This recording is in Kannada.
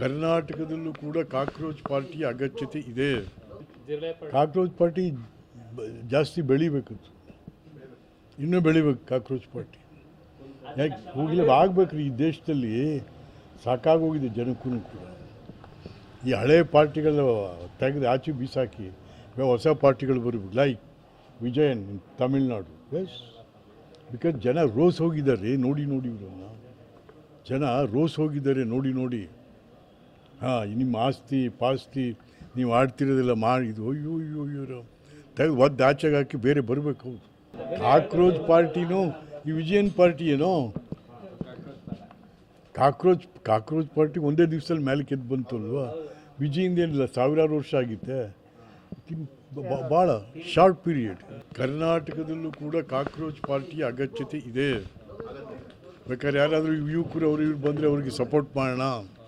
ಕರ್ನಾಟಕದಲ್ಲೂ ಕೂಡ ಕಾಕ್ರೋಚ್ ಪಾರ್ಟಿಯ ಅಗತ್ಯತೆ ಇದೆ. ಕಾಕ್ರೋಚ್ ಪಾರ್ಟಿ ಜಾಸ್ತಿ ಬೆಳಿಬೇಕಿತ್ತು, ಇನ್ನೂ ಬೆಳಿಬೇಕು ಕಾಕ್ರೋಚ್ ಪಾರ್ಟಿ. ಯಾಕೆ ಹೋಗಲೇ ಆಗ್ಬೇಕ್ರಿ, ಈ ದೇಶದಲ್ಲಿ ಸಾಕಾಗೋಗಿದೆ ಜನಕ್ಕೂ ಕೂಡ. ಈ ಹಳೆ ಪಾರ್ಟಿಗಳು ತೆಗೆದು ಆಚೆ ಬೀಸಾಕಿ ಹೊಸ ಪಾರ್ಟಿಗಳು ಬರಬೇಕು. Like Vijayan in Tamilnadu. Yes, because ಜನ ರೋಸ್ ಹೋಗಿದ್ದಾರೆ ನೋಡಿ ಇವರನ್ನು. ಜನ ರೋಸ್ ಹೋಗಿದ್ದಾರೆ ನೋಡಿ. ನಿಮ್ಮ ಆಸ್ತಿ ಪಾಸ್ತಿ ನೀವು ಆಡ್ತಿರೋದೆಲ್ಲ ಮಾಡಿದ್ದು ಅಯ್ಯೋ ತೆಗೆದು ಒದ್ದು ಆಚೆಗೆ ಹಾಕಿ ಬೇರೆ ಬರಬೇಕು. ಹೌದು, ಕಾಕ್ರೋಚ್ ಪಾರ್ಟಿನೂ ಈ ವಿಜಯನ್ ಪಾರ್ಟಿ ಏನೋ. ಕಾಕ್ರೋಚ್ ಪಾರ್ಟಿ ಒಂದೇ ದಿವಸದಲ್ಲಿ ಮೇಲೆ ಕೆದ್ದು ಬಂತು ಅಲ್ವಾ. ವಿಜಯಿಂದೇನಿಲ್ಲ, ಸಾವಿರಾರು ವರ್ಷ ಆಗಿತ್ತೆ, ಭಾಳ ಶಾರ್ಟ್ ಪೀರಿಯಡ್. ಕರ್ನಾಟಕದಲ್ಲೂ ಕೂಡ ಕಾಕ್ರೋಚ್ ಪಾರ್ಟಿಯ ಅಗತ್ಯತೆ ಇದೆ. ಬೇಕಾದ್ರೆ ಯಾರಾದರೂ ಯುವಕರು ಅವರು ಇವ್ರು ಬಂದರೆ ಅವ್ರಿಗೆ ಸಪೋರ್ಟ್ ಮಾಡೋಣ.